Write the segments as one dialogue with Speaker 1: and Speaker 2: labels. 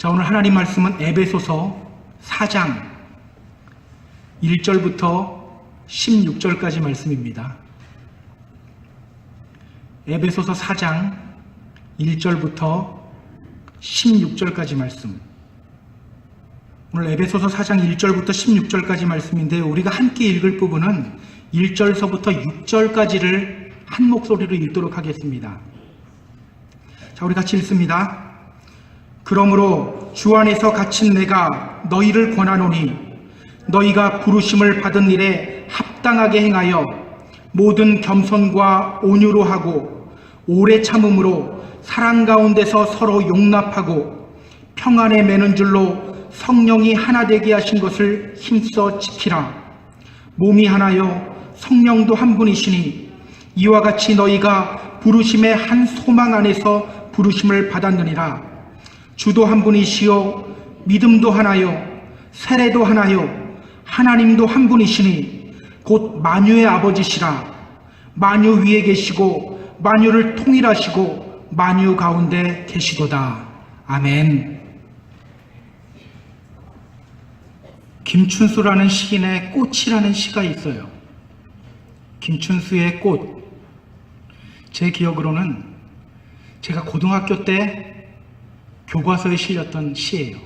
Speaker 1: 자, 오늘 하나님 말씀은 에베소서 4장 1절부터 16절까지 말씀입니다. 에베소서 4장 1절부터 16절까지 말씀. 오늘 에베소서 4장 1절부터 16절까지 말씀인데 우리가 함께 읽을 부분은 1절서부터 6절까지를 한 목소리로 읽도록 하겠습니다. 자, 우리 같이 읽습니다. 그러므로 주 안에서 갇힌 내가 너희를 권하노니 너희가 부르심을 받은 일에 합당하게 행하여 모든 겸손과 온유로 하고 오래 참음으로 사랑 가운데서 서로 용납하고 평안에 매는 줄로 성령이 하나 되게 하신 것을 힘써 지키라. 몸이 하나요 성령도 한 분이시니 이와 같이 너희가 부르심의 한 소망 안에서 부르심을 받았느니라. 주도 한 분이시요 믿음도 하나요 세례도 하나요 하나님도 한 분이시니 곧 만유의 아버지시라. 만유 위에 계시고 만유를 통일하시고 만유 가운데 계시도다. 아멘. 김춘수라는 시인의 꽃이라는 시가 있어요. 김춘수의 꽃. 제 기억으로는 제가 고등학교 때 교과서에 실렸던 시예요.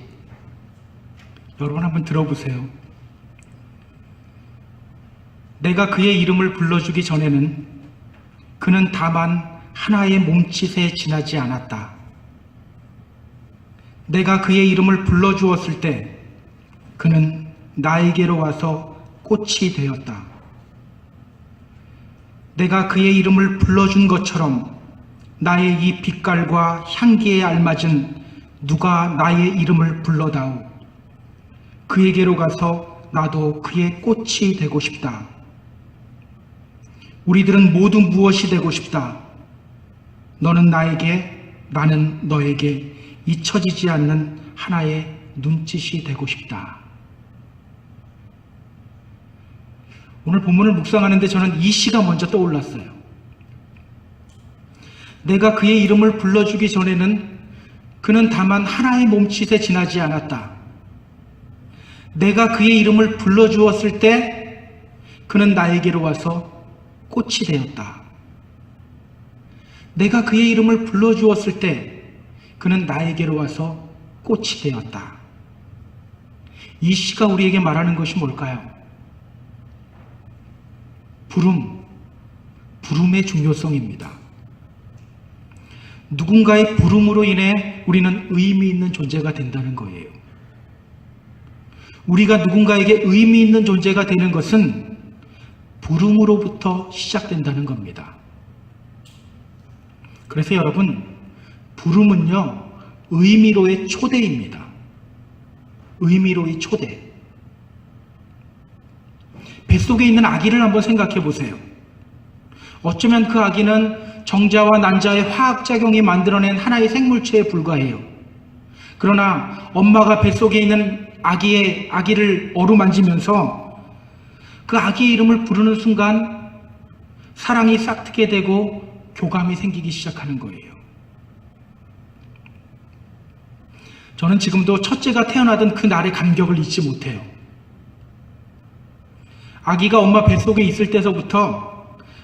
Speaker 1: 여러분 한번 들어보세요. 내가 그의 이름을 불러주기 전에는 그는 다만 하나의 몸짓에 지나지 않았다. 내가 그의 이름을 불러주었을 때 그는 나에게로 와서 꽃이 되었다. 내가 그의 이름을 불러준 것처럼 나의 이 빛깔과 향기에 알맞은 누가 나의 이름을 불러다오. 그에게로 가서 나도 그의 꽃이 되고 싶다. 우리들은 모두 무엇이 되고 싶다. 너는 나에게, 나는 너에게 잊혀지지 않는 하나의 눈짓이 되고 싶다. 오늘 본문을 묵상하는데 저는 이 시가 먼저 떠올랐어요. 내가 그의 이름을 불러주기 전에는 그는 다만 하나의 몸짓에 지나지 않았다. 내가 그의 이름을 불러주었을 때 그는 나에게로 와서 꽃이 되었다. 내가 그의 이름을 불러주었을 때 그는 나에게로 와서 꽃이 되었다. 이 시가 우리에게 말하는 것이 뭘까요? 부름의 중요성입니다. 누군가의 부름으로 인해 우리는 의미 있는 존재가 된다는 거예요. 우리가 누군가에게 의미 있는 존재가 되는 것은 부름으로부터 시작된다는 겁니다. 그래서 여러분, 부름은요, 의미로의 초대입니다. 의미로의 초대. 뱃속에 있는 아기를 한번 생각해 보세요. 어쩌면 그 아기는 정자와 난자의 화학작용이 만들어낸 하나의 생물체에 불과해요. 그러나 엄마가 뱃속에 있는 아기를 어루만지면서 그 아기의 이름을 부르는 순간 사랑이 싹트게 되고 교감이 생기기 시작하는 거예요. 저는 지금도 첫째가 태어나던 그 날의 감격을 잊지 못해요. 아기가 엄마 뱃속에 있을 때서부터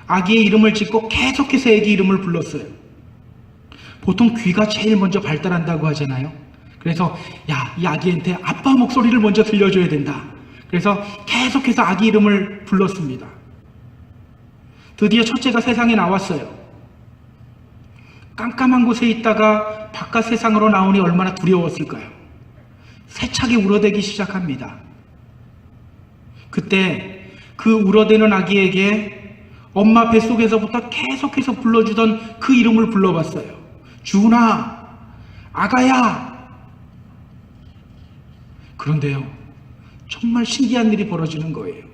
Speaker 1: 아기의 이름을 짓고 계속해서 아기 이름을 불렀어요. 보통 귀가 제일 먼저 발달한다고 하잖아요. 그래서 이 아기한테 아빠 목소리를 먼저 들려줘야 된다. 그래서 계속해서 아기 이름을 불렀습니다. 드디어 첫째가 세상에 나왔어요. 깜깜한 곳에 있다가 바깥 세상으로 나오니 얼마나 두려웠을까요? 세차게 울어대기 시작합니다. 그때 그 울어대는 아기에게 엄마 뱃속에서부터 계속해서 불러주던 그 이름을 불러봤어요. 주은아, 아가야. 그런데요, 정말 신기한 일이 벌어지는 거예요.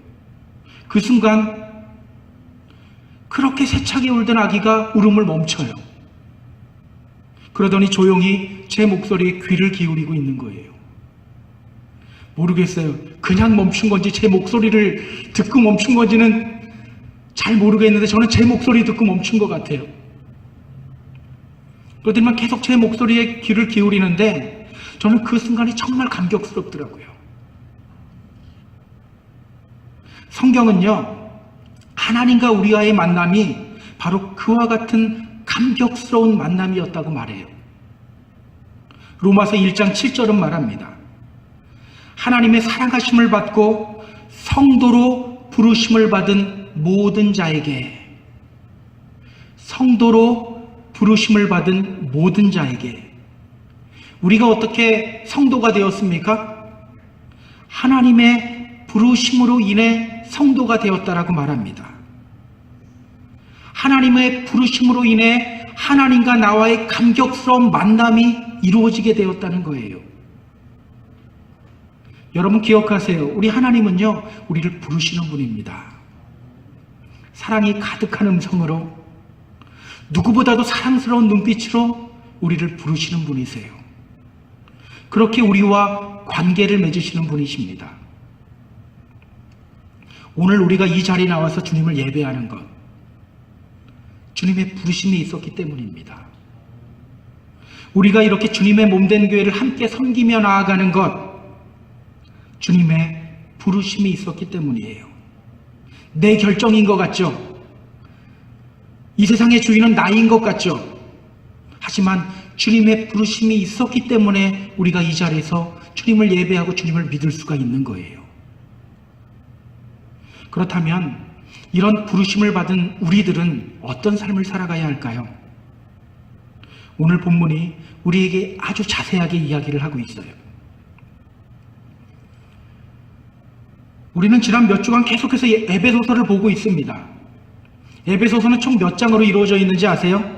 Speaker 1: 그 순간 그렇게 세차게 울던 아기가 울음을 멈춰요. 그러더니 조용히 제 목소리에 귀를 기울이고 있는 거예요. 모르겠어요. 그냥 멈춘 건지 제 목소리를 듣고 멈춘 건지는 잘 모르겠는데 저는 제 목소리 듣고 멈춘 것 같아요. 그러더니만 계속 제 목소리에 귀를 기울이는데 저는 그 순간이 정말 감격스럽더라고요. 성경은요, 하나님과 우리와의 만남이 바로 그와 같은 감격스러운 만남이었다고 말해요. 로마서 1장 7절은 말합니다. 하나님의 사랑하심을 받고 성도로 부르심을 받은 모든 자에게, 성도로 부르심을 받은 모든 자에게. 우리가 어떻게 성도가 되었습니까? 하나님의 부르심으로 인해 성도가 되었다라고 말합니다. 하나님의 부르심으로 인해 하나님과 나와의 감격스러운 만남이 이루어지게 되었다는 거예요. 여러분 기억하세요. 우리 하나님은요, 우리를 부르시는 분입니다. 사랑이 가득한 음성으로, 누구보다도 사랑스러운 눈빛으로 우리를 부르시는 분이세요. 그렇게 우리와 관계를 맺으시는 분이십니다. 오늘 우리가 이 자리에 나와서 주님을 예배하는 것, 주님의 부르심이 있었기 때문입니다. 우리가 이렇게 주님의 몸된 교회를 함께 섬기며 나아가는 것, 주님의 부르심이 있었기 때문이에요. 내 결정인 것 같죠? 이 세상의 주인은 나인 것 같죠? 하지만 주님의 부르심이 있었기 때문에 우리가 이 자리에서 주님을 예배하고 주님을 믿을 수가 있는 거예요. 그렇다면 이런 부르심을 받은 우리들은 어떤 삶을 살아가야 할까요? 오늘 본문이 우리에게 아주 자세하게 이야기를 하고 있어요. 우리는 지난 몇 주간 계속해서 에베소서를 보고 있습니다. 에베소서는 총 몇 장으로 이루어져 있는지 아세요?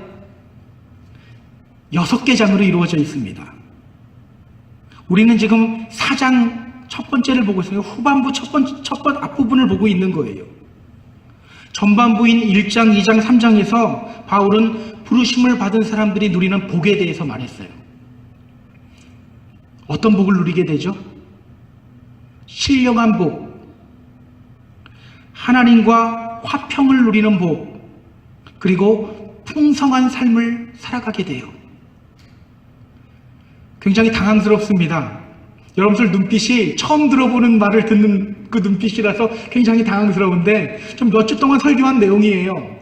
Speaker 1: 6개 장으로 이루어져 있습니다. 우리는 지금 4장 첫 번째를 보고 있어요. 후반부 앞부분을 보고 있는 거예요. 전반부인 1장, 2장, 3장에서 바울은 부르심을 받은 사람들이 누리는 복에 대해서 말했어요. 어떤 복을 누리게 되죠? 신령한 복, 하나님과 화평을 누리는 복, 그리고 풍성한 삶을 살아가게 돼요. 굉장히 당황스럽습니다. 여러분들 눈빛이 처음 들어보는 말을 듣는 그 눈빛이라서 굉장히 당황스러운데, 좀 몇 주 동안 설교한 내용이에요.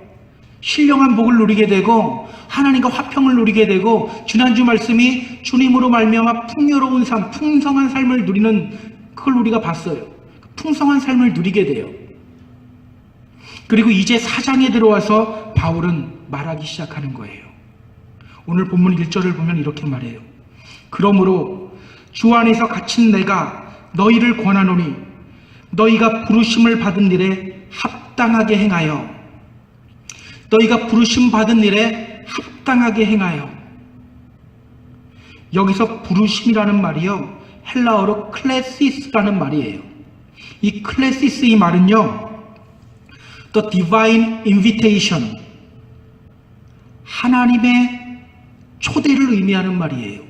Speaker 1: 신령한 복을 누리게 되고 하나님과 화평을 누리게 되고, 지난주 말씀이 주님으로 말미암아 풍요로운 삶, 풍성한 삶을 누리는, 그걸 우리가 봤어요. 풍성한 삶을 누리게 돼요. 그리고 이제 4장에 들어와서 바울은 말하기 시작하는 거예요. 오늘 본문 1절을 보면 이렇게 말해요. 그러므로 주 안에서 갇힌 내가 너희를 권하노니 너희가 부르심을 받은 일에 합당하게 행하여, 너희가 부르심 받은 일에 합당하게 행하여. 여기서 부르심이라는 말이요, 헬라어로 클레시스라는 말이에요. 이 클레시스, 이 말은요, The Divine Invitation, 하나님의 초대를 의미하는 말이에요.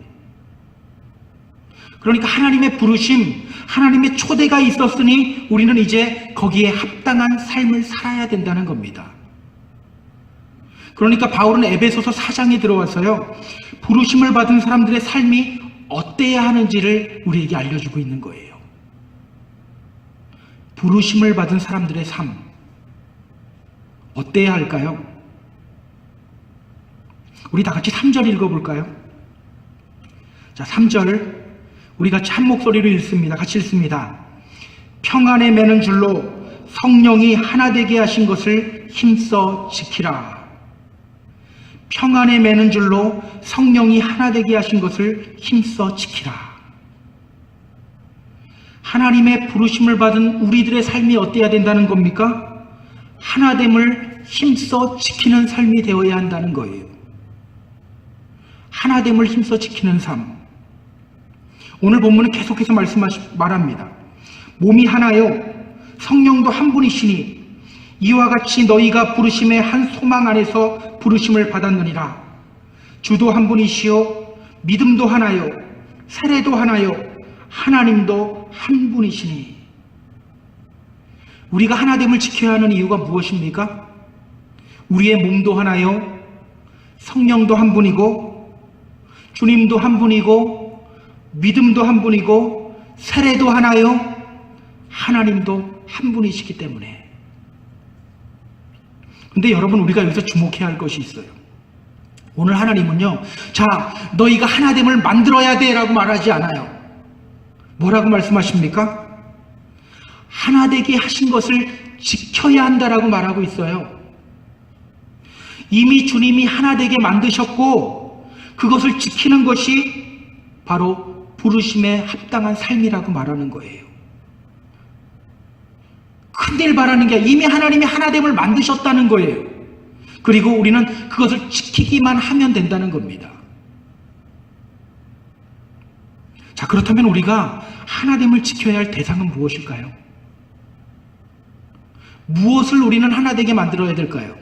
Speaker 1: 그러니까 하나님의 부르심, 하나님의 초대가 있었으니 우리는 이제 거기에 합당한 삶을 살아야 된다는 겁니다. 그러니까 바울은 에베소서 4장에 들어와서요, 부르심을 받은 사람들의 삶이 어때야 하는지를 우리에게 알려주고 있는 거예요. 부르심을 받은 사람들의 삶, 어때야 할까요? 우리 다 같이 3절 읽어볼까요? 자, 3절 우리 같이 한 목소리로 읽습니다. 같이 읽습니다. 평안에 매는 줄로 성령이 하나 되게 하신 것을 힘써 지키라. 평안에 매는 줄로 성령이 하나 되게 하신 것을 힘써 지키라. 하나님의 부르심을 받은 우리들의 삶이 어때야 된다는 겁니까? 하나됨을 힘써 지키는 삶이 되어야 한다는 거예요. 하나됨을 힘써 지키는 삶. 오늘 본문은 계속해서 말합니다. 몸이 하나요, 성령도 한 분이시니 이와 같이 너희가 부르심의 한 소망 안에서 부르심을 받았느니라. 주도 한 분이시요, 믿음도 하나요, 세례도 하나요, 하나님도 한 분이시니. 우리가 하나됨을 지켜야 하는 이유가 무엇입니까? 우리의 몸도 하나요, 성령도 한 분이고, 주님도 한 분이고, 믿음도 한 분이고 세례도 하나요? 하나님도 한 분이시기 때문에. 근데 여러분, 우리가 여기서 주목해야 할 것이 있어요. 오늘 하나님은요, 자, 너희가 하나됨을 만들어야 돼 라고 말하지 않아요. 뭐라고 말씀하십니까? 하나되게 하신 것을 지켜야 한다라고 말하고 있어요. 이미 주님이 하나되게 만드셨고 그것을 지키는 것이 바로 부르심에 합당한 삶이라고 말하는 거예요. 큰일 바라는 게 이미 하나님이 하나됨을 만드셨다는 거예요. 그리고 우리는 그것을 지키기만 하면 된다는 겁니다. 자, 그렇다면 우리가 하나됨을 지켜야 할 대상은 무엇일까요? 무엇을 우리는 하나되게 만들어야 될까요?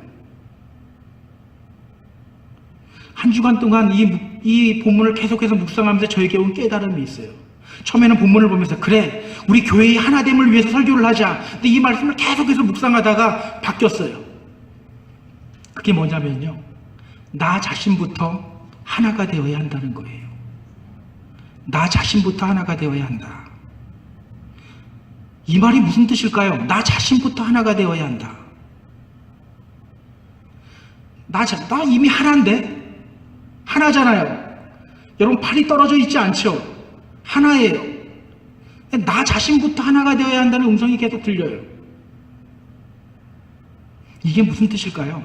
Speaker 1: 한 주간 동안 이 본문을 계속해서 묵상하면서 저에게 온 깨달음이 있어요. 처음에는 본문을 보면서 그래, 우리 교회의 하나됨을 위해서 설교를 하자. 근데 이 말씀을 계속해서 묵상하다가 바뀌었어요. 그게 뭐냐면요, 나 자신부터 하나가 되어야 한다는 거예요. 나 자신부터 하나가 되어야 한다. 이 말이 무슨 뜻일까요? 나 자신부터 하나가 되어야 한다. 나 이미 하나인데? 하나잖아요. 여러분, 팔이 떨어져 있지 않죠? 하나예요. 나 자신부터 하나가 되어야 한다는 음성이 계속 들려요. 이게 무슨 뜻일까요?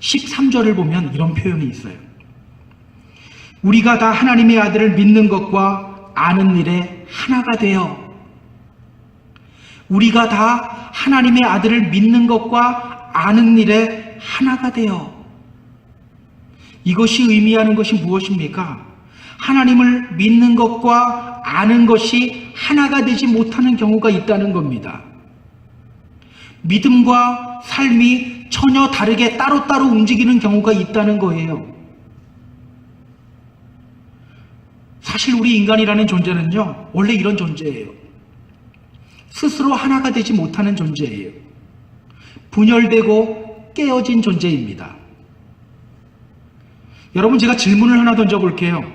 Speaker 1: 13절을 보면 이런 표현이 있어요. 우리가 다 하나님의 아들을 믿는 것과 아는 일에 하나가 되어. 우리가 다 하나님의 아들을 믿는 것과 아는 일에 하나가 되어. 이것이 의미하는 것이 무엇입니까? 하나님을 믿는 것과 아는 것이 하나가 되지 못하는 경우가 있다는 겁니다. 믿음과 삶이 전혀 다르게 따로따로 움직이는 경우가 있다는 거예요. 사실 우리 인간이라는 존재는요, 원래 이런 존재예요. 스스로 하나가 되지 못하는 존재예요. 분열되고 깨어진 존재입니다. 여러분, 제가 질문을 하나 던져볼게요.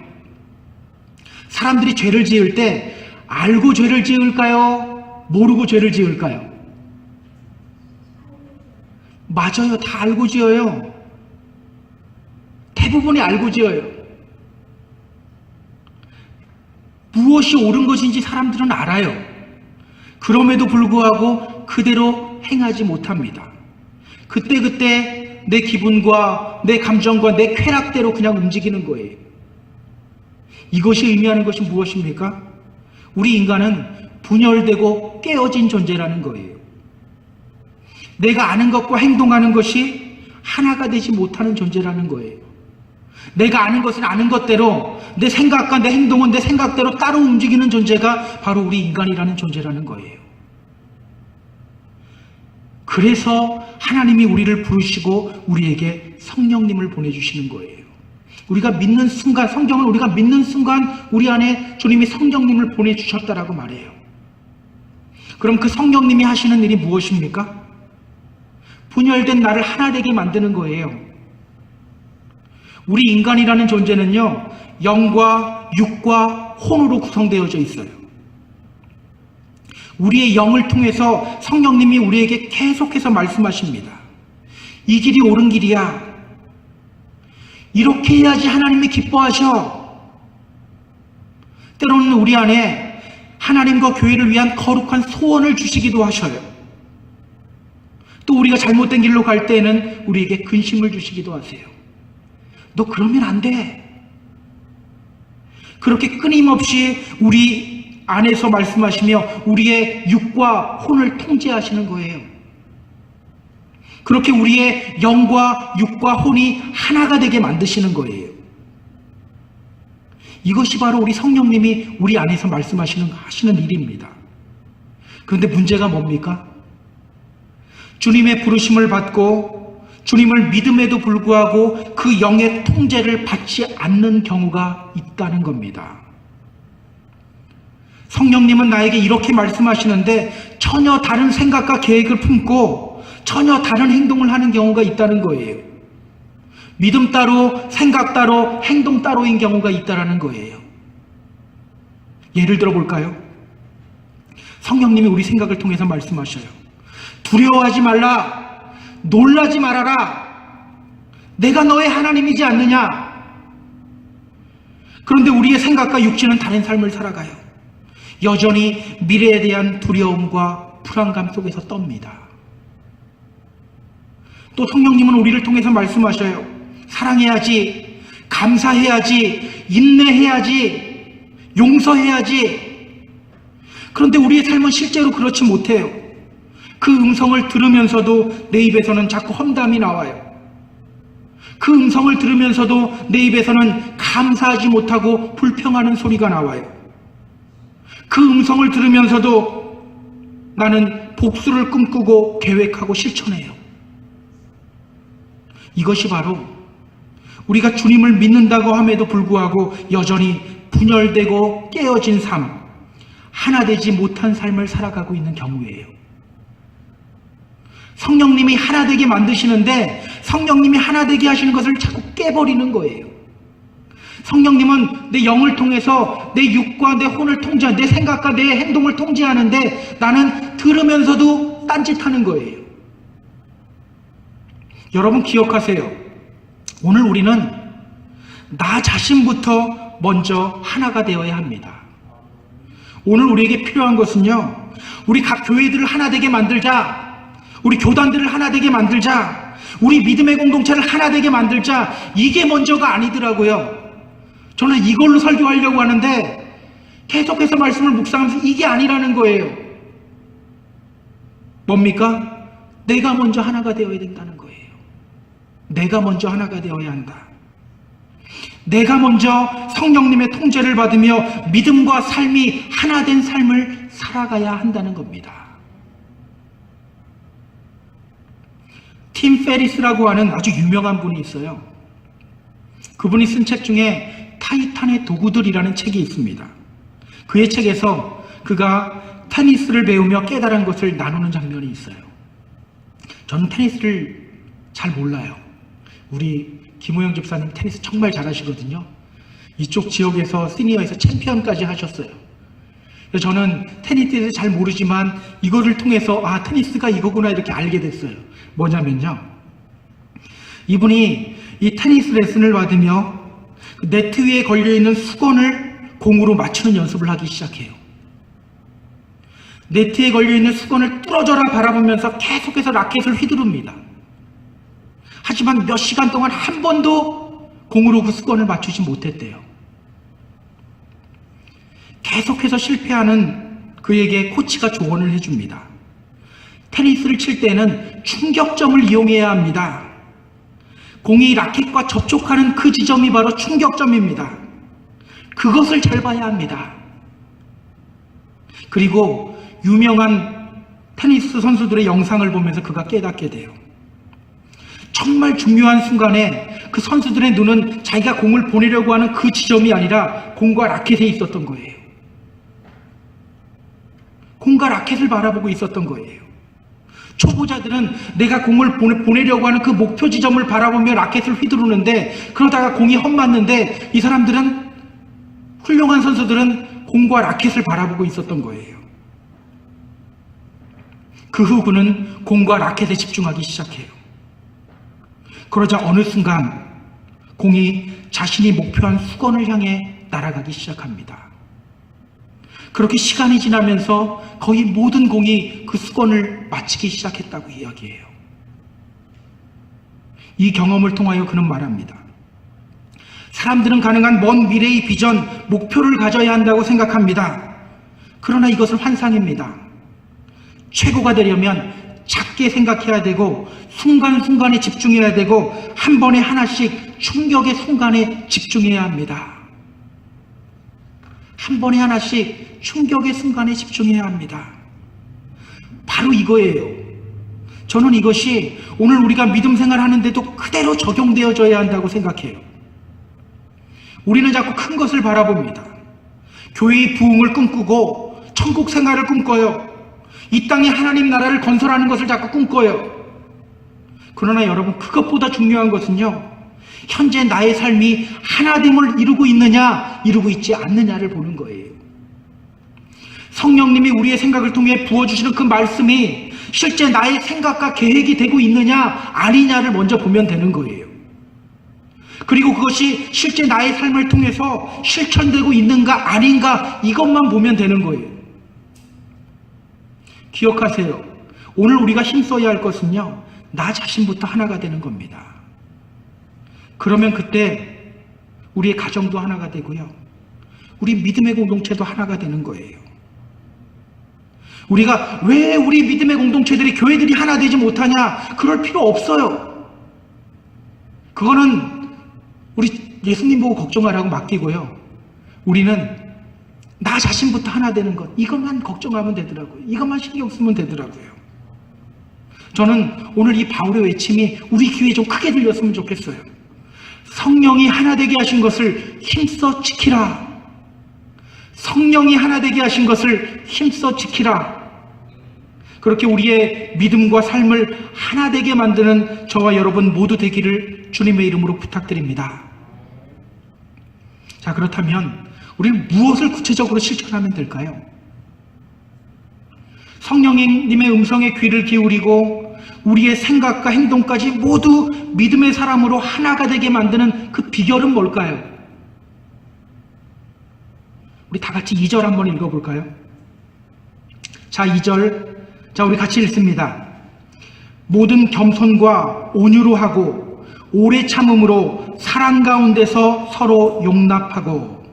Speaker 1: 사람들이 죄를 지을 때 알고 죄를 지을까요? 모르고 죄를 지을까요? 맞아요. 다 알고 지어요. 대부분이 알고 지어요. 무엇이 옳은 것인지 사람들은 알아요. 그럼에도 불구하고 그대로 행하지 못합니다. 그때그때 내 기분과 내 감정과 내 쾌락대로 그냥 움직이는 거예요. 이것이 의미하는 것이 무엇입니까? 우리 인간은 분열되고 깨어진 존재라는 거예요. 내가 아는 것과 행동하는 것이 하나가 되지 못하는 존재라는 거예요. 내가 아는 것은 아는 것대로, 내 생각과 내 행동은 내 생각대로 따로 움직이는 존재가 바로 우리 인간이라는 존재라는 거예요. 그래서 하나님이 우리를 부르시고 우리에게 성령님을 보내주시는 거예요. 우리가 믿는 순간, 성경을 우리가 믿는 순간 우리 안에 주님이 성령님을 보내주셨다라고 말해요. 그럼 그 성령님이 하시는 일이 무엇입니까? 분열된 나를 하나 되게 만드는 거예요. 우리 인간이라는 존재는요, 영과 육과 혼으로 구성되어져 있어요. 우리의 영을 통해서 성령님이 우리에게 계속해서 말씀하십니다. 이 길이 옳은 길이야. 이렇게 해야지 하나님이 기뻐하셔. 때로는 우리 안에 하나님과 교회를 위한 거룩한 소원을 주시기도 하셔요. 또 우리가 잘못된 길로 갈 때에는 우리에게 근심을 주시기도 하세요. 너 그러면 안 돼. 그렇게 끊임없이 우리 안에서 말씀하시며 우리의 육과 혼을 통제하시는 거예요. 그렇게 우리의 영과 육과 혼이 하나가 되게 만드시는 거예요. 이것이 바로 우리 성령님이 우리 안에서 하시는 일입니다. 그런데 문제가 뭡니까? 주님의 부르심을 받고 주님을 믿음에도 불구하고 그 영의 통제를 받지 않는 경우가 있다는 겁니다. 성령님은 나에게 이렇게 말씀하시는데 전혀 다른 생각과 계획을 품고 전혀 다른 행동을 하는 경우가 있다는 거예요. 믿음 따로, 생각 따로, 행동 따로인 경우가 있다는 거예요. 예를 들어 볼까요? 성령님이 우리 생각을 통해서 말씀하셔요. 두려워하지 말라. 놀라지 말아라. 내가 너의 하나님이지 않느냐. 그런데 우리의 생각과 육신은 다른 삶을 살아가요. 여전히 미래에 대한 두려움과 불안감 속에서 떱니다. 또 성령님은 우리를 통해서 말씀하셔요. 사랑해야지, 감사해야지, 인내해야지, 용서해야지. 그런데 우리의 삶은 실제로 그렇지 못해요. 그 음성을 들으면서도 내 입에서는 자꾸 험담이 나와요. 그 음성을 들으면서도 내 입에서는 감사하지 못하고 불평하는 소리가 나와요. 그 음성을 들으면서도 나는 복수를 꿈꾸고 계획하고 실천해요. 이것이 바로 우리가 주님을 믿는다고 함에도 불구하고 여전히 분열되고 깨어진 삶, 하나 되지 못한 삶을 살아가고 있는 경우예요. 성령님이 하나 되게 만드시는데 성령님이 하나 되게 하시는 것을 자꾸 깨버리는 거예요. 성령님은 내 영을 통해서 내 육과 내 혼을 통제하는, 내 생각과 내 행동을 통제하는데 나는 들으면서도 딴짓하는 거예요. 여러분 기억하세요. 오늘 우리는 나 자신부터 먼저 하나가 되어야 합니다. 오늘 우리에게 필요한 것은요, 우리 각 교회들을 하나 되게 만들자, 우리 교단들을 하나 되게 만들자, 우리 믿음의 공동체를 하나 되게 만들자, 이게 먼저가 아니더라고요. 저는 이걸로 설교하려고 하는데 계속해서 말씀을 묵상하면서 이게 아니라는 거예요. 뭡니까? 내가 먼저 하나가 되어야 된다는 거예요. 내가 먼저 하나가 되어야 한다. 내가 먼저 성령님의 통제를 받으며 믿음과 삶이 하나 된 삶을 살아가야 한다는 겁니다. 팀 페리스라고 하는 아주 유명한 분이 있어요. 그분이 쓴 책 중에 타이탄의 도구들이라는 책이 있습니다. 그의 책에서 그가 테니스를 배우며 깨달은 것을 나누는 장면이 있어요. 저는 테니스를 잘 몰라요. 우리 김호영 집사님 테니스 정말 잘하시거든요. 이쪽 지역에서 시니어에서 챔피언까지 하셨어요. 그래서 저는 테니스를 잘 모르지만 이거를 통해서 아, 테니스가 이거구나 이렇게 알게 됐어요. 뭐냐면요, 이분이 이 테니스 레슨을 받으며 네트 위에 걸려있는 수건을 공으로 맞추는 연습을 하기 시작해요. 네트에 걸려있는 수건을 뚫어져라 바라보면서 계속해서 라켓을 휘두릅니다. 하지만 몇 시간 동안 한 번도 공으로 그 수건을 맞추지 못했대요. 계속해서 실패하는 그에게 코치가 조언을 해줍니다. 테니스를 칠 때는 충격점을 이용해야 합니다. 공이 라켓과 접촉하는 그 지점이 바로 충격점입니다. 그것을 잘 봐야 합니다. 그리고 유명한 테니스 선수들의 영상을 보면서 그가 깨닫게 돼요. 정말 중요한 순간에 그 선수들의 눈은 자기가 공을 보내려고 하는 그 지점이 아니라 공과 라켓에 있었던 거예요. 공과 라켓을 바라보고 있었던 거예요. 초보자들은 내가 공을 보내려고 하는 그 목표 지점을 바라보며 라켓을 휘두르는데 그러다가 공이 헛맞는데 이 사람들은, 훌륭한 선수들은 공과 라켓을 바라보고 있었던 거예요. 그 후 그는 공과 라켓에 집중하기 시작해요. 그러자 어느 순간 공이 자신이 목표한 수건을 향해 날아가기 시작합니다. 그렇게 시간이 지나면서 거의 모든 공이 그 수건을 맞히기 시작했다고 이야기해요. 이 경험을 통하여 그는 말합니다. 사람들은 가능한 먼 미래의 비전, 목표를 가져야 한다고 생각합니다. 그러나 이것은 환상입니다. 최고가 되려면 작게 생각해야 되고 순간순간에 집중해야 되고 한 번에 하나씩 충격의 순간에 집중해야 합니다. 한 번에 하나씩 충격의 순간에 집중해야 합니다. 바로 이거예요. 저는 이것이 오늘 우리가 믿음 생활하는데도 그대로 적용되어져야 한다고 생각해요. 우리는 자꾸 큰 것을 바라봅니다. 교회의 부흥을 꿈꾸고 천국 생활을 꿈꿔요. 이 땅에 하나님 나라를 건설하는 것을 자꾸 꿈꿔요. 그러나 여러분, 그것보다 중요한 것은요, 현재 나의 삶이 하나됨을 이루고 있느냐, 이루고 있지 않느냐를 보는 거예요. 성령님이 우리의 생각을 통해 부어주시는 그 말씀이 실제 나의 생각과 계획이 되고 있느냐 아니냐를 먼저 보면 되는 거예요. 그리고 그것이 실제 나의 삶을 통해서 실천되고 있는가 아닌가 이것만 보면 되는 거예요. 기억하세요. 오늘 우리가 힘써야 할 것은요, 나 자신부터 하나가 되는 겁니다. 그러면 그때 우리의 가정도 하나가 되고요, 우리 믿음의 공동체도 하나가 되는 거예요. 우리가 왜 우리 믿음의 공동체들이, 교회들이 하나 되지 못하냐, 그럴 필요 없어요. 그거는 우리 예수님 보고 걱정하라고 맡기고요, 우리는 나 자신부터 하나 되는 것, 이것만 걱정하면 되더라고요. 이것만 신경 쓰면 되더라고요. 저는 오늘 이 바울의 외침이 우리 귀에 좀 크게 들렸으면 좋겠어요. 성령이 하나 되게 하신 것을 힘써 지키라. 성령이 하나 되게 하신 것을 힘써 지키라. 그렇게 우리의 믿음과 삶을 하나 되게 만드는 저와 여러분 모두 되기를 주님의 이름으로 부탁드립니다. 자, 그렇다면 우리는 무엇을 구체적으로 실천하면 될까요? 성령님의 음성에 귀를 기울이고 우리의 생각과 행동까지 모두 믿음의 사람으로 하나가 되게 만드는 그 비결은 뭘까요? 우리 다 같이 2절 한번 읽어볼까요? 자, 2절. 자, 우리 같이 읽습니다. 모든 겸손과 온유로 하고 오래 참음으로 사랑 가운데서 서로 용납하고,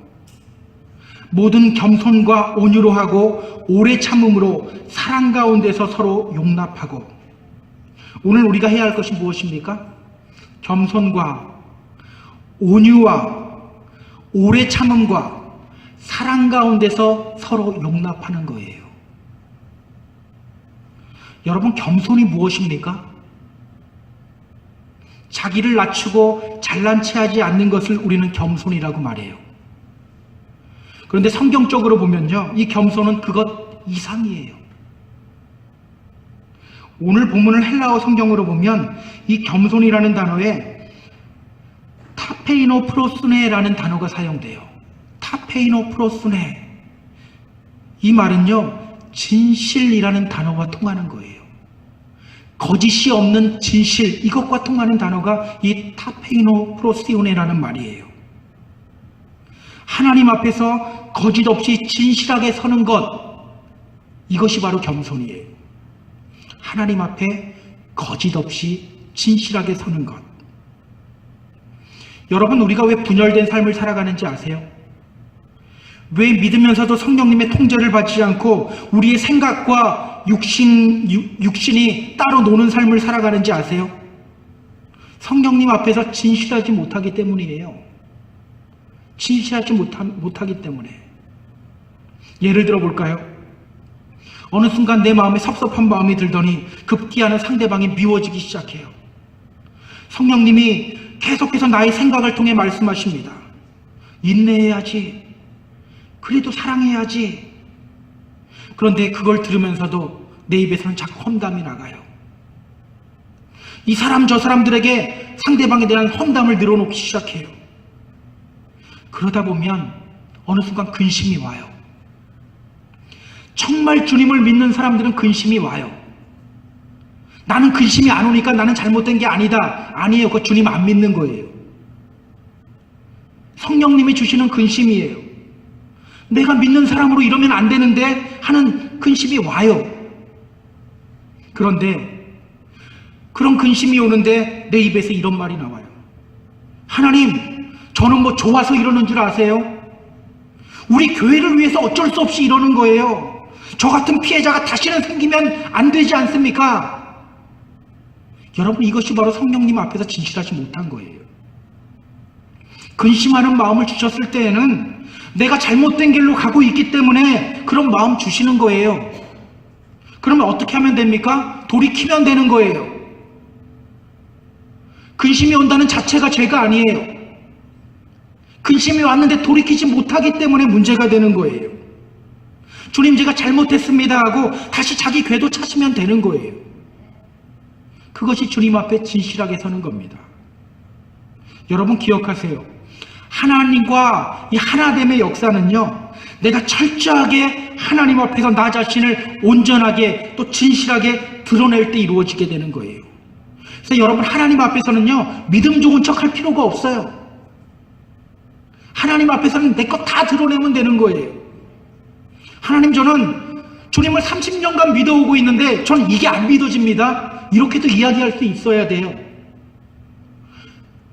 Speaker 1: 모든 겸손과 온유로 하고 오래 참음으로 사랑 가운데서 서로 용납하고. 오늘 우리가 해야 할 것이 무엇입니까? 겸손과 온유와 오래 참음과 사랑 가운데서 서로 용납하는 거예요. 여러분, 겸손이 무엇입니까? 자기를 낮추고 잘난 체하지 않는 것을 우리는 겸손이라고 말해요. 그런데 성경적으로 보면요, 이 겸손은 그것 이상이에요. 오늘 본문을 헬라어 성경으로 보면 이 겸손이라는 단어에 타페이노 프로스네라는 단어가 사용돼요. 타페이노 프로스네. 이 말은요, 진실이라는 단어와 통하는 거예요. 거짓이 없는 진실, 이것과 통하는 단어가 이 타페이노 프로시오네라는 말이에요. 하나님 앞에서 거짓 없이 진실하게 서는 것, 이것이 바로 겸손이에요. 하나님 앞에 거짓 없이 진실하게 서는 것. 여러분, 우리가 왜 분열된 삶을 살아가는지 아세요? 왜 믿으면서도 성령님의 통제를 받지 않고 우리의 생각과 육신이 따로 노는 삶을 살아가는지 아세요? 성령님 앞에서 진실하지 못하기 때문이에요. 진실하지 못하기 때문에. 예를 들어 볼까요? 어느 순간 내 마음에 섭섭한 마음이 들더니 급기야는 상대방이 미워지기 시작해요. 성령님이 계속해서 나의 생각을 통해 말씀하십니다. 인내해야지. 그래도 사랑해야지. 그런데 그걸 들으면서도 내 입에서는 자꾸 험담이 나가요. 이 사람 저 사람들에게 상대방에 대한 험담을 늘어놓기 시작해요. 그러다 보면 어느 순간 근심이 와요. 정말 주님을 믿는 사람들은 근심이 와요. 나는 근심이 안 오니까 나는 잘못된 게 아니다. 아니에요. 그거 주님 안 믿는 거예요. 성령님이 주시는 근심이에요. 내가 믿는 사람으로 이러면 안 되는데 하는 근심이 와요. 그런데 그런 근심이 오는데 내 입에서 이런 말이 나와요. 하나님, 저는 뭐 좋아서 이러는 줄 아세요? 우리 교회를 위해서 어쩔 수 없이 이러는 거예요. 저 같은 피해자가 다시는 생기면 안 되지 않습니까? 여러분, 이것이 바로 성령님 앞에서 진실하지 못한 거예요. 근심하는 마음을 주셨을 때에는 내가 잘못된 길로 가고 있기 때문에 그런 마음 주시는 거예요. 그러면 어떻게 하면 됩니까? 돌이키면 되는 거예요. 근심이 온다는 자체가 죄가 아니에요. 근심이 왔는데 돌이키지 못하기 때문에 문제가 되는 거예요. 주님, 제가 잘못했습니다 하고 다시 자기 궤도 찾으면 되는 거예요. 그것이 주님 앞에 진실하게 서는 겁니다. 여러분 기억하세요. 하나님과 이 하나됨의 역사는요, 내가 철저하게 하나님 앞에서 나 자신을 온전하게 또 진실하게 드러낼 때 이루어지게 되는 거예요. 그래서 여러분, 하나님 앞에서는요, 믿음 좋은 척 할 필요가 없어요. 하나님 앞에서는 내 것 다 드러내면 되는 거예요. 하나님, 저는 주님을 30년간 믿어오고 있는데 전 이게 안 믿어집니다. 이렇게도 이야기할 수 있어야 돼요.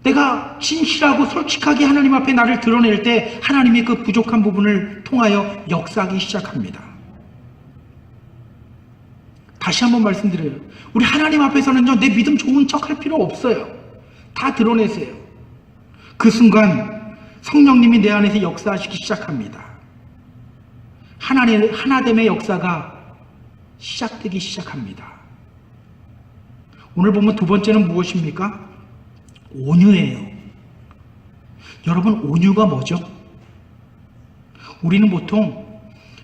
Speaker 1: 내가 진실하고 솔직하게 하나님 앞에 나를 드러낼 때 하나님이 그 부족한 부분을 통하여 역사하기 시작합니다. 다시 한번 말씀드려요. 우리 하나님 앞에서는요, 내 믿음 좋은 척 할 필요 없어요. 다 드러내세요. 그 순간 성령님이 내 안에서 역사하시기 시작합니다. 하나됨의 역사가 시작되기 시작합니다. 오늘 보면 두 번째는 무엇입니까? 온유예요. 여러분, 온유가 뭐죠? 우리는 보통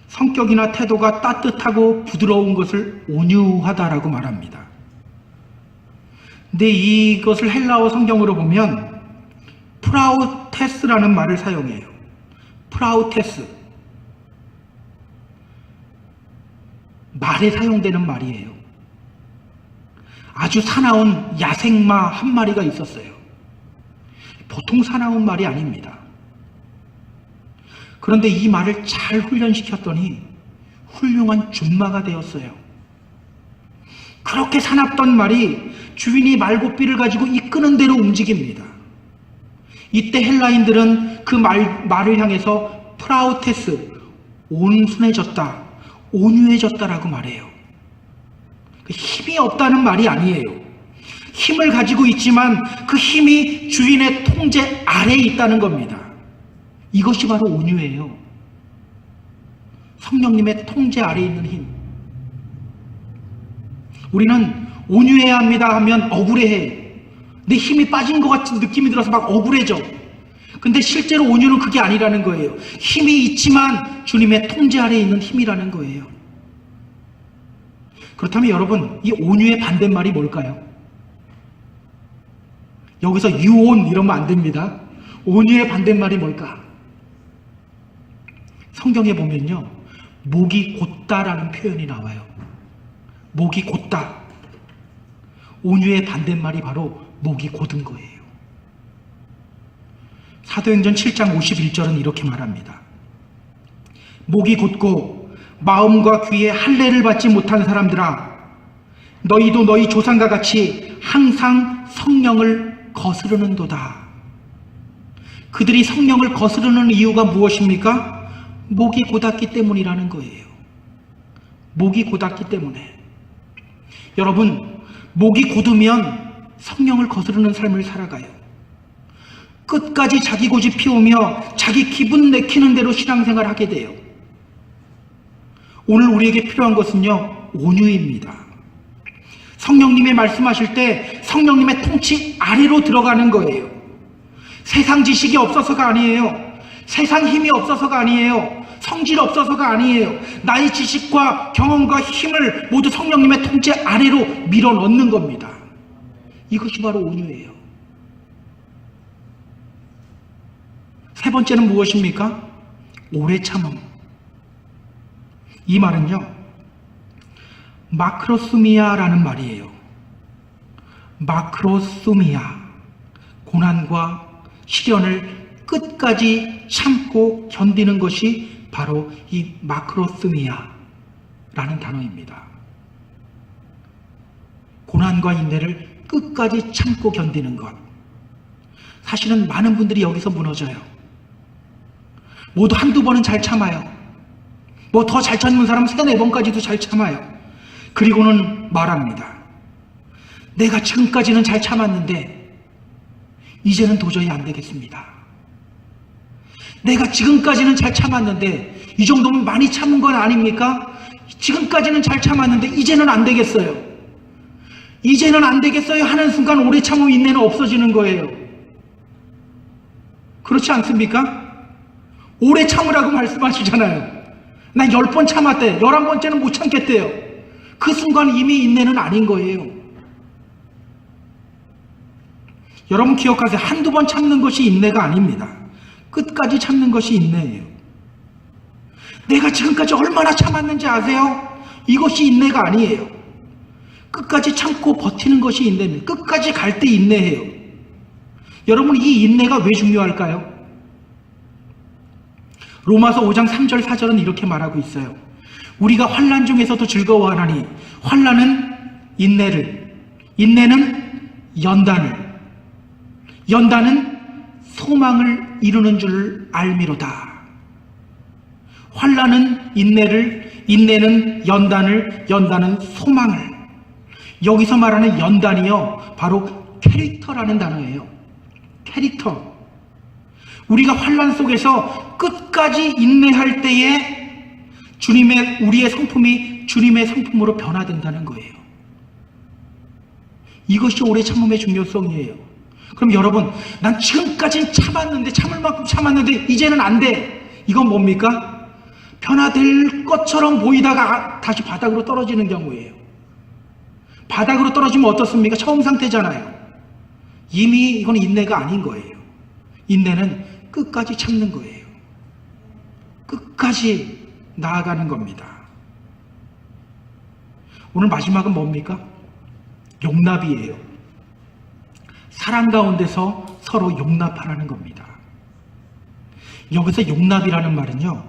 Speaker 1: 성격이나 태도가 따뜻하고 부드러운 것을 온유하다라고 말합니다. 근데 이것을 헬라어 성경으로 보면 프라우테스라는 말을 사용해요. 프라우테스. 말에 사용되는 말이에요. 아주 사나운 야생마 한 마리가 있었어요. 보통 사나운 말이 아닙니다. 그런데 이 말을 잘 훈련시켰더니 훌륭한 준마가 되었어요. 그렇게 사납던 말이 주인이 말고삐를 가지고 이끄는 대로 움직입니다. 이때 헬라인들은 그 말을 향해서 프라우테스, 온순해졌다, 온유해졌다라고 말해요. 힘이 없다는 말이 아니에요. 힘을 가지고 있지만 그 힘이 주인의 통제 아래에 있다는 겁니다. 이것이 바로 온유예요. 성령님의 통제 아래에 있는 힘. 우리는 온유해야 합니다 하면 억울해해. 내 힘이 빠진 것 같은 느낌이 들어서 막 억울해져. 근데 실제로 온유는 그게 아니라는 거예요. 힘이 있지만 주님의 통제 아래에 있는 힘이라는 거예요. 그렇다면 여러분, 이 온유의 반대말이 뭘까요? 여기서 유온 이러면 안 됩니다. 온유의 반대말이 뭘까? 성경에 보면요, 목이 곧다라는 표현이 나와요. 목이 곧다. 온유의 반대말이 바로 목이 곧은 거예요. 사도행전 7장 51절은 이렇게 말합니다. 목이 곧고 마음과 귀에 할례를 받지 못한 사람들아, 너희도 너희 조상과 같이 항상 성령을 거스르는도다. 그들이 성령을 거스르는 이유가 무엇입니까? 목이 곧았기 때문이라는 거예요. 목이 곧았기 때문에. 여러분, 목이 곧으면 성령을 거스르는 삶을 살아가요. 끝까지 자기 고집 피우며 자기 기분 내키는 대로 신앙생활을 하게 돼요. 오늘 우리에게 필요한 것은요, 온유입니다. 성령님이 말씀하실 때 성령님의 통치 아래로 들어가는 거예요. 세상 지식이 없어서가 아니에요. 세상 힘이 없어서가 아니에요. 성질 없어서가 아니에요. 나의 지식과 경험과 힘을 모두 성령님의 통제 아래로 밀어 넣는 겁니다. 이것이 바로 온유예요. 세 번째는 무엇입니까? 오래 참음. 이 말은요, 마크로스미아라는 말이에요. 마크로스미아. 고난과 시련을 끝까지 참고 견디는 것이 바로 이 마크로스미아라는 단어입니다. 고난과 인내를 끝까지 참고 견디는 것. 사실은 많은 분들이 여기서 무너져요. 모두 한두 번은 잘 참아요. 뭐 더 잘 참는 사람은 3-4번까지도 잘 참아요. 그리고는 말합니다. 내가 지금까지는 잘 참았는데 이제는 도저히 안 되겠습니다. 내가 지금까지는 잘 참았는데 이 정도면 많이 참은 건 아닙니까? 지금까지는 잘 참았는데 이제는 안 되겠어요. 이제는 안 되겠어요 하는 순간 오래 참음 인내는 없어지는 거예요. 그렇지 않습니까? 오래 참으라고 말씀하시잖아요. 나 10번 참았대. 11번째는 못 참겠대요. 그 순간 이미 인내는 아닌 거예요. 여러분 기억하세요. 한두 번 참는 것이 인내가 아닙니다. 끝까지 참는 것이 인내예요. 내가 지금까지 얼마나 참았는지 아세요? 이것이 인내가 아니에요. 끝까지 참고 버티는 것이 인내입니다. 끝까지 갈 때 인내해요. 여러분, 이 인내가 왜 중요할까요? 로마서 5장 3절 4절은 이렇게 말하고 있어요. 우리가 환난 중에서도 즐거워하나니 환난은 인내를, 인내는 연단을, 연단은 소망을 이루는 줄 알미로다. 환난은 인내를, 인내는 연단을, 연단은 소망을. 여기서 말하는 연단이요, 바로 캐릭터라는 단어예요. 캐릭터. 우리가 환난 속에서 끝까지 인내할 때에 우리의 성품이 주님의 성품으로 변화된다는 거예요. 이것이 오래 참음의 중요성이에요. 그럼 여러분, 난 지금까지는 참았는데, 참을 만큼 참았는데 이제는 안 돼. 이건 뭡니까? 변화될 것처럼 보이다가 다시 바닥으로 떨어지는 경우예요. 바닥으로 떨어지면 어떻습니까? 처음 상태잖아요. 이미 이건 인내가 아닌 거예요. 인내는 끝까지 참는 거예요. 끝까지 나아가는 겁니다. 오늘 마지막은 뭡니까? 용납이에요. 사랑 가운데서 서로 용납하라는 겁니다. 여기서 용납이라는 말은요,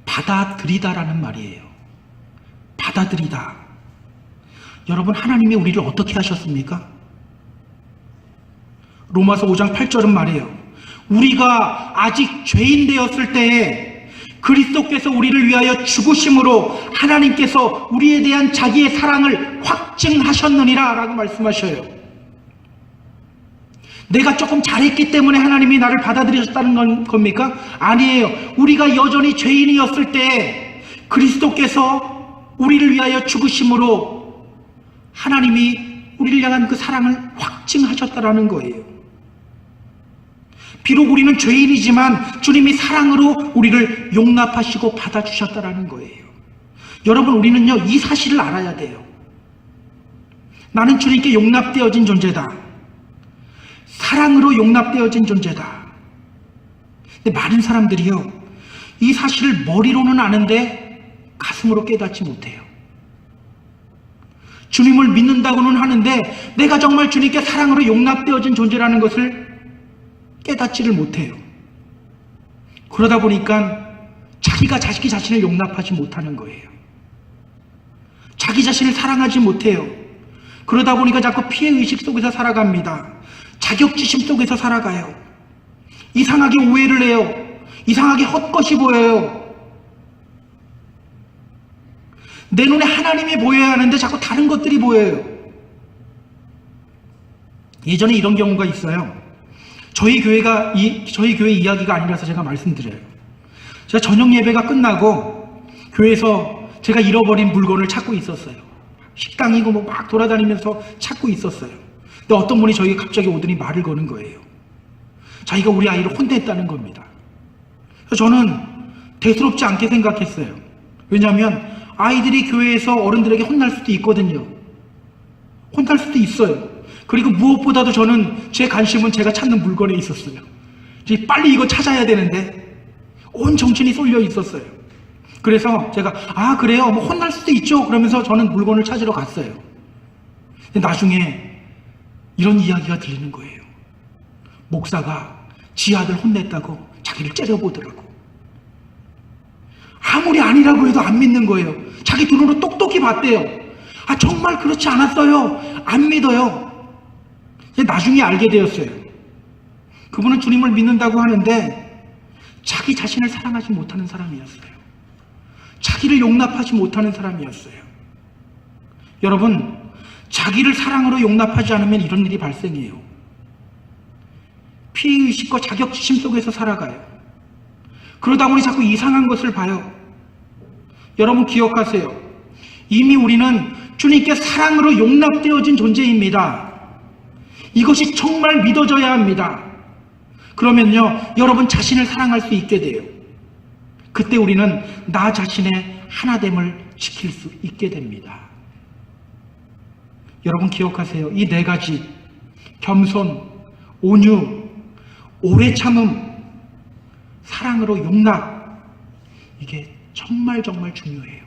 Speaker 1: 받아들이다라는 말이에요. 받아들이다. 여러분, 하나님이 우리를 어떻게 하셨습니까? 로마서 5장 8절은 말이에요. 우리가 아직 죄인 되었을 때에 그리스도께서 우리를 위하여 죽으심으로 하나님께서 우리에 대한 자기의 사랑을 확증하셨느니라 라고 말씀하셔요. 내가 조금 잘했기 때문에 하나님이 나를 받아들이셨다는 겁니까? 아니에요. 우리가 여전히 죄인이었을 때 그리스도께서 우리를 위하여 죽으심으로 하나님이 우리를 향한 그 사랑을 확증하셨다라는 거예요. 비록 우리는 죄인이지만 주님이 사랑으로 우리를 용납하시고 받아주셨다라는 거예요. 여러분, 우리는요, 이 사실을 알아야 돼요. 나는 주님께 용납되어진 존재다. 사랑으로 용납되어진 존재다. 근데 많은 사람들이요, 이 사실을 머리로는 아는데 가슴으로 깨닫지 못해요. 주님을 믿는다고는 하는데 내가 정말 주님께 사랑으로 용납되어진 존재라는 것을 깨닫지를 못해요. 그러다 보니까 자기가 자기 자신을 용납하지 못하는 거예요. 자기 자신을 사랑하지 못해요. 그러다 보니까 자꾸 피해의식 속에서 살아갑니다. 자격지심 속에서 살아가요. 이상하게 오해를 해요. 이상하게 헛것이 보여요. 내 눈에 하나님이 보여야 하는데 자꾸 다른 것들이 보여요. 예전에 이런 경우가 있어요. 저희 교회 이야기가 아니라서 제가 말씀드려요. 제가 저녁 예배가 끝나고 교회에서 제가 잃어버린 물건을 찾고 있었어요. 식당이고 뭐 막 돌아다니면서 찾고 있었어요. 근데 어떤 분이 저에게 갑자기 오더니 말을 거는 거예요. 자기가 우리 아이를 혼냈다는 겁니다. 그래서 저는 대수롭지 않게 생각했어요. 왜냐하면 아이들이 교회에서 어른들에게 혼날 수도 있거든요. 혼날 수도 있어요. 그리고 무엇보다도 저는 제 관심은 제가 찾는 물건에 있었어요. 빨리 이거 찾아야 되는데 온 정신이 쏠려 있었어요. 그래서 제가 그래요? 뭐 혼날 수도 있죠. 그러면서 저는 물건을 찾으러 갔어요. 근데 나중에 이런 이야기가 들리는 거예요. 목사가 지 아들 혼냈다고 자기를 째려보더라고. 아무리 아니라고 해도 안 믿는 거예요. 자기 눈으로 똑똑히 봤대요. 정말 그렇지 않았어요. 안 믿어요. 나중에 알게 되었어요. 그분은 주님을 믿는다고 하는데 자기 자신을 사랑하지 못하는 사람이었어요. 자기를 용납하지 못하는 사람이었어요. 여러분, 자기를 사랑으로 용납하지 않으면 이런 일이 발생해요. 피해의식과 자격지심 속에서 살아가요. 그러다 보니 자꾸 이상한 것을 봐요. 여러분 기억하세요. 이미 우리는 주님께 사랑으로 용납되어진 존재입니다. 이것이 정말 믿어져야 합니다. 그러면요, 여러분 자신을 사랑할 수 있게 돼요. 그때 우리는 나 자신의 하나됨을 지킬 수 있게 됩니다. 여러분 기억하세요. 이 네 가지, 겸손, 온유, 오래 참음, 사랑으로 용납, 이게 정말 중요해요.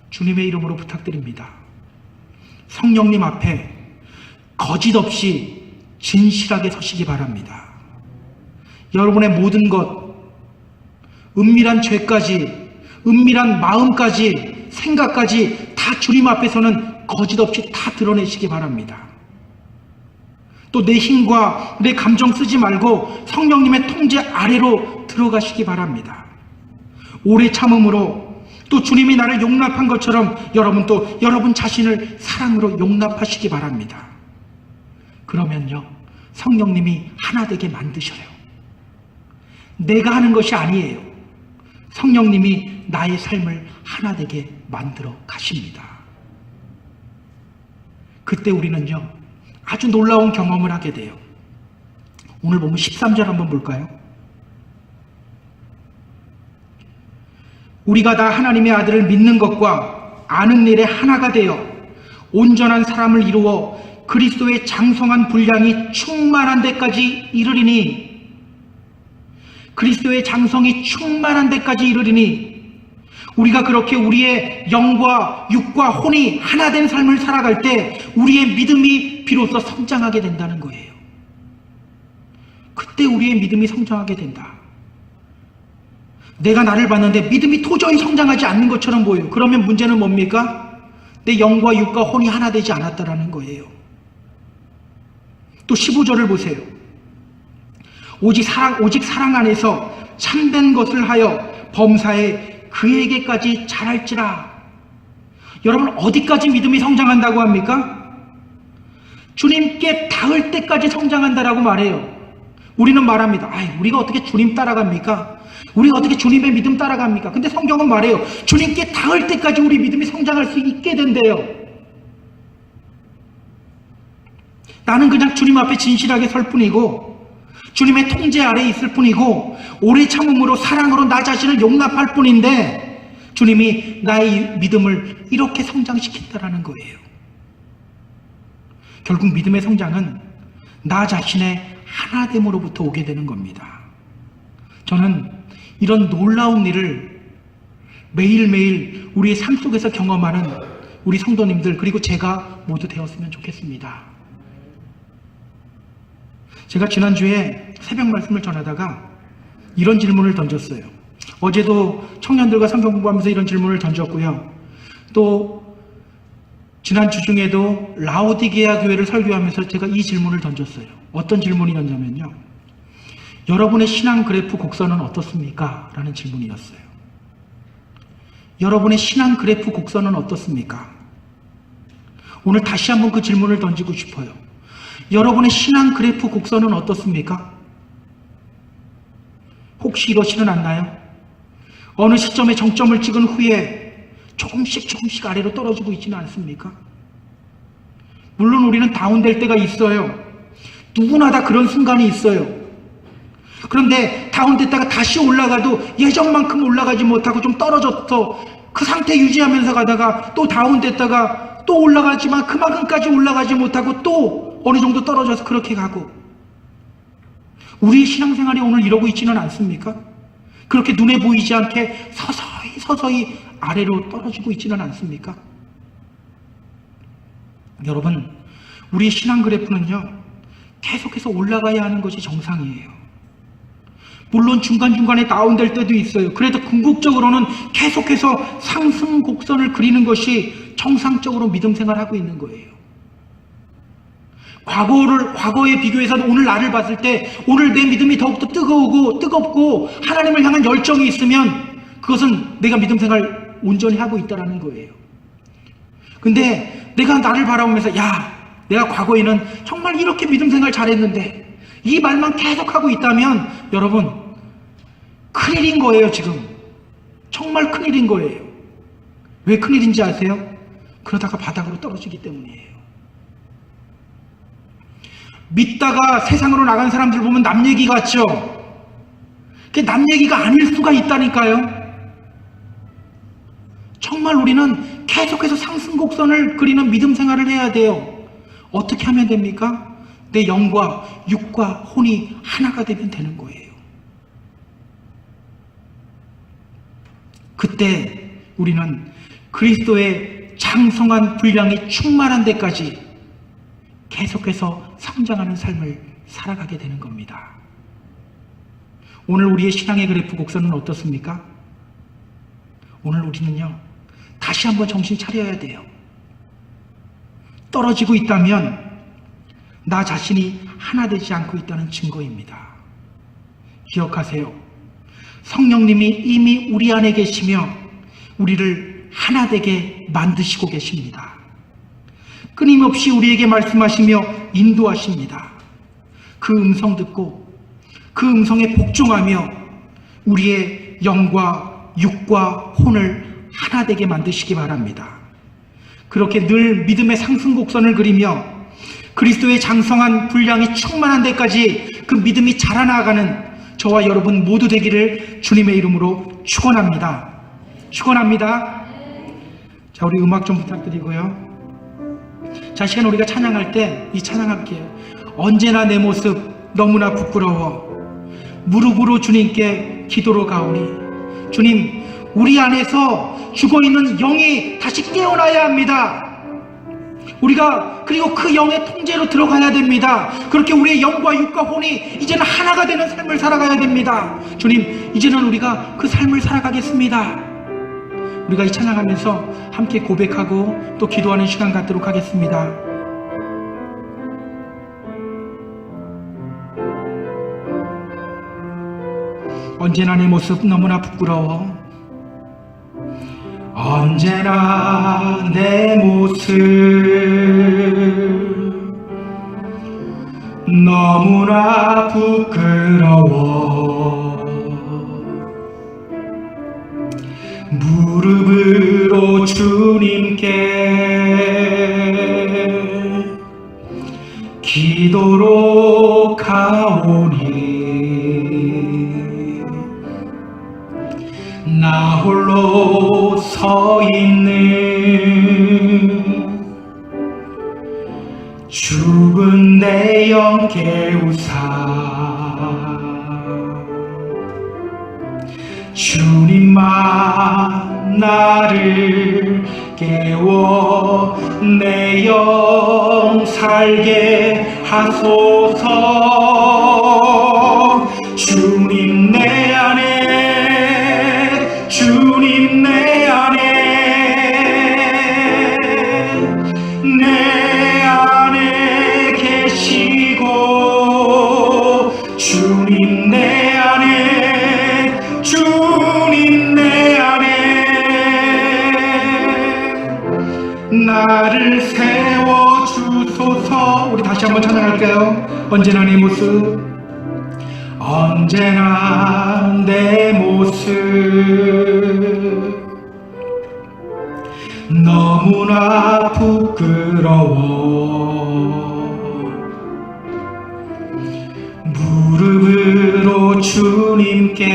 Speaker 1: 주님의 이름으로 부탁드립니다. 성령님 앞에 거짓 없이 진실하게 서시기 바랍니다. 여러분의 모든 것, 은밀한 죄까지, 은밀한 마음까지, 생각까지 다 주님 앞에서는 거짓 없이 다 드러내시기 바랍니다. 또 내 힘과 내 감정 쓰지 말고 성령님의 통제 아래로 들어가시기 바랍니다. 오래 참음으로 또 주님이 나를 용납한 것처럼 여러분 또 여러분 자신을 사랑으로 용납하시기 바랍니다. 그러면요, 성령님이 하나 되게 만드셔요. 내가 하는 것이 아니에요. 성령님이 나의 삶을 하나 되게 만들어 가십니다. 그때 우리는요, 아주 놀라운 경험을 하게 돼요. 오늘 보면 13절 한번 볼까요? 우리가 다 하나님의 아들을 믿는 것과 아는 일에 하나가 되어 온전한 사람을 이루어 그리스도의 장성한 분량이 충만한 데까지 이르리니, 그리스도의 장성이 충만한 데까지 이르리니, 우리가 그렇게 우리의 영과 육과 혼이 하나 된 삶을 살아갈 때 우리의 믿음이 비로소 성장하게 된다는 거예요. 그때 우리의 믿음이 성장하게 된다. 내가 나를 봤는데 믿음이 도저히 성장하지 않는 것처럼 보여요. 그러면 문제는 뭡니까? 내 영과 육과 혼이 하나 되지 않았다라는 거예요. 또 15절을 보세요. 오직 사랑 안에서 참된 것을 하여 범사에 그에게까지 잘할지라. 여러분, 어디까지 믿음이 성장한다고 합니까? 주님께 닿을 때까지 성장한다라고 말해요. 우리는 말합니다. 우리가 어떻게 주님 따라갑니까? 우리가 어떻게 주님의 믿음 따라갑니까? 근데 성경은 말해요. 주님께 닿을 때까지 우리 믿음이 성장할 수 있게 된대요. 나는 그냥 주님 앞에 진실하게 설 뿐이고 주님의 통제 아래에 있을 뿐이고 오래 참음으로 사랑으로 나 자신을 용납할 뿐인데 주님이 나의 믿음을 이렇게 성장시킨다라는 거예요. 결국 믿음의 성장은 나 자신의 하나됨으로부터 오게 되는 겁니다. 저는 이런 놀라운 일을 매일매일 우리의 삶 속에서 경험하는 우리 성도님들 그리고 제가 모두 되었으면 좋겠습니다. 제가 지난주에 새벽 말씀을 전하다가 이런 질문을 던졌어요. 어제도 청년들과 성경 공부하면서 이런 질문을 던졌고요. 또 지난주 중에도 라오디게아 교회를 설교하면서 제가 이 질문을 던졌어요. 어떤 질문이었냐면요. 여러분의 신앙 그래프 곡선은 어떻습니까? 라는 질문이었어요. 여러분의 신앙 그래프 곡선은 어떻습니까? 오늘 다시 한번 그 질문을 던지고 싶어요. 여러분의 신앙 그래프 곡선은 어떻습니까? 혹시 이러지는 않나요? 어느 시점에 정점을 찍은 후에 조금씩 아래로 떨어지고 있지는 않습니까? 물론 우리는 다운될 때가 있어요. 누구나 다 그런 순간이 있어요. 그런데 다운됐다가 다시 올라가도 예전만큼 올라가지 못하고 좀 떨어져서 그 상태 유지하면서 가다가 또 다운됐다가 또 올라가지만 그만큼까지 올라가지 못하고 또 어느 정도 떨어져서 그렇게 가고, 우리의 신앙생활이 오늘 이러고 있지는 않습니까? 그렇게 눈에 보이지 않게 서서히 아래로 떨어지고 있지는 않습니까? 여러분, 우리의 신앙 그래프는요, 계속해서 올라가야 하는 것이 정상이에요. 물론 중간중간에 다운될 때도 있어요. 그래도 궁극적으로는 계속해서 상승 곡선을 그리는 것이 정상적으로 믿음 생활하고 있는 거예요. 과거에 비교해서 오늘 나를 봤을 때 오늘 내 믿음이 더욱더 뜨겁고 하나님을 향한 열정이 있으면 그것은 내가 믿음 생활 온전히 하고 있다는 거예요. 근데 내가 나를 바라보면서 내가 과거에는 정말 이렇게 믿음 생활 잘했는데 이 말만 계속하고 있다면 여러분, 큰일인 거예요. 지금 정말 큰일인 거예요. 왜 큰일인지 아세요? 그러다가 바닥으로 떨어지기 때문이에요. 믿다가 세상으로 나간 사람들 보면 남 얘기 같죠? 그게 남 얘기가 아닐 수가 있다니까요. 정말 우리는 계속해서 상승곡선을 그리는 믿음 생활을 해야 돼요. 어떻게 하면 됩니까? 내 영과 육과 혼이 하나가 되면 되는 거예요. 그때 우리는 그리스도의 장성한 분량이 충만한 데까지 계속해서 성장하는 삶을 살아가게 되는 겁니다. 오늘 우리의 신앙의 그래프 곡선은 어떻습니까? 오늘 우리는요, 다시 한번 정신 차려야 돼요. 떨어지고 있다면 나 자신이 하나 되지 않고 있다는 증거입니다. 기억하세요. 성령님이 이미 우리 안에 계시며 우리를 하나 되게 만드시고 계십니다. 끊임없이 우리에게 말씀하시며 인도하십니다. 그 음성 듣고 그 음성에 복종하며 우리의 영과 육과 혼을 하나 되게 만드시기 바랍니다. 그렇게 늘 믿음의 상승곡선을 그리며 그리스도의 장성한 분량이 충만한 데까지 그 믿음이 자라나가는 저와 여러분 모두 되기를 주님의 이름으로 축원합니다. 축원합니다. 자, 우리 음악 좀 부탁드리고요. 자, 시간 우리가 찬양할 때 이 찬양할게요. 언제나 내 모습 너무나 부끄러워 무릎으로 주님께 기도로 가오니, 주님, 우리 안에서 죽어있는 영이 다시 깨어나야 합니다. 우리가 그리고 그 영의 통제로 들어가야 됩니다. 그렇게 우리의 영과 육과 혼이 이제는 하나가 되는 삶을 살아가야 됩니다. 주님, 이제는 우리가 그 삶을 살아가겠습니다. 우리가 이 찬양하면서 함께 고백하고 또 기도하는 시간 갖도록 하겠습니다. 언제나 내 모습 너무나 부끄러워 언제나 내 모습 너무나 부끄러워 무릎으로 주님께 기도로 가오니 나 홀로 서 있는 죽은 내 영 깨우사 주님만 나를 깨워 내 영 살게 하소서. 주님 내 안에, 주님 내 안에, 내 안에 계시고 주님 내 안에, 주님 내 안에 나를 세워주소서. 우리 다시 한번 찬양할까요? 언제나 내 모습, 언제나 내 모습 너무나 부끄러워 무릎으로 주님께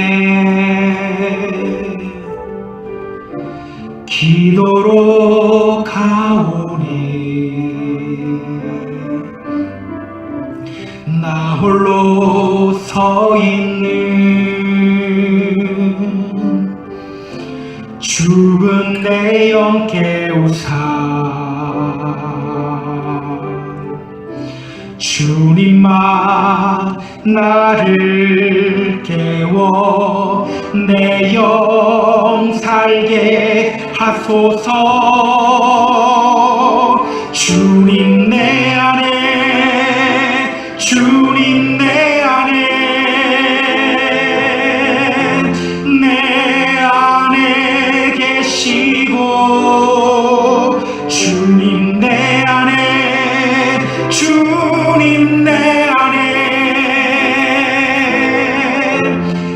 Speaker 1: 기도로 가오니 나 홀로 서 있는 죽은 내 영 깨우사 주님만 나를 깨워 내 영 살게 하소서. 주님 내 안에, 주님 내 안에, 내 안에 계시고 주님 내 안에, 주님 내 안에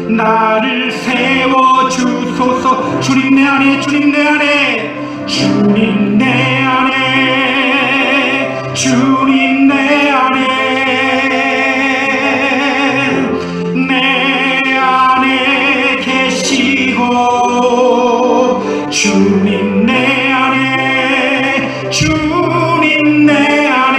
Speaker 1: 나를 세워주소서. 주님 내 안에, 주님 내 안에, 주님 내 안에, 주님 내 안에, 내 안에 계시고 주님 내 안에, 주님 내 안에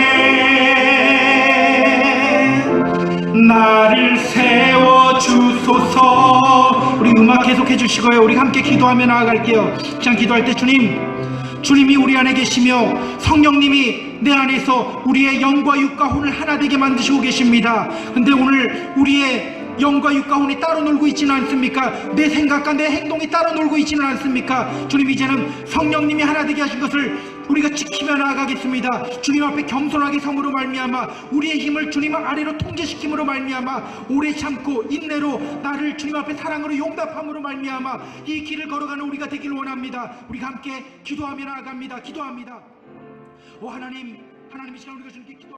Speaker 1: 음악 계속해 주시고요. 우리 함께 기도하며 나아갈게요. 자, 기도할 때 주님이 우리 안에 계시며 성령님이 내 안에서 우리의 영과 육과 혼을 하나 되게 만드시고 계십니다. 근데 오늘 우리의 영과 육과 혼이 따로 놀고 있지는 않습니까? 내 생각과 내 행동이 따로 놀고 있지는 않습니까? 주님, 이제는 성령님이 하나 되게 하신 것을 우리가 지키며 나아가겠습니다. 주님 앞에 겸손하게 성으로 말미암아 우리의 힘을 주님 아래로 통제시킴으로 말미암아 오래 참고 인내로 나를 주님 앞에 사랑으로 용납함으로 말미암아 이 길을 걸어가는 우리가 되길 원합니다. 우리가 함께 기도하며 나아갑니다. 기도합니다. 오 하나님, 이 시간 우리가 주님께 기도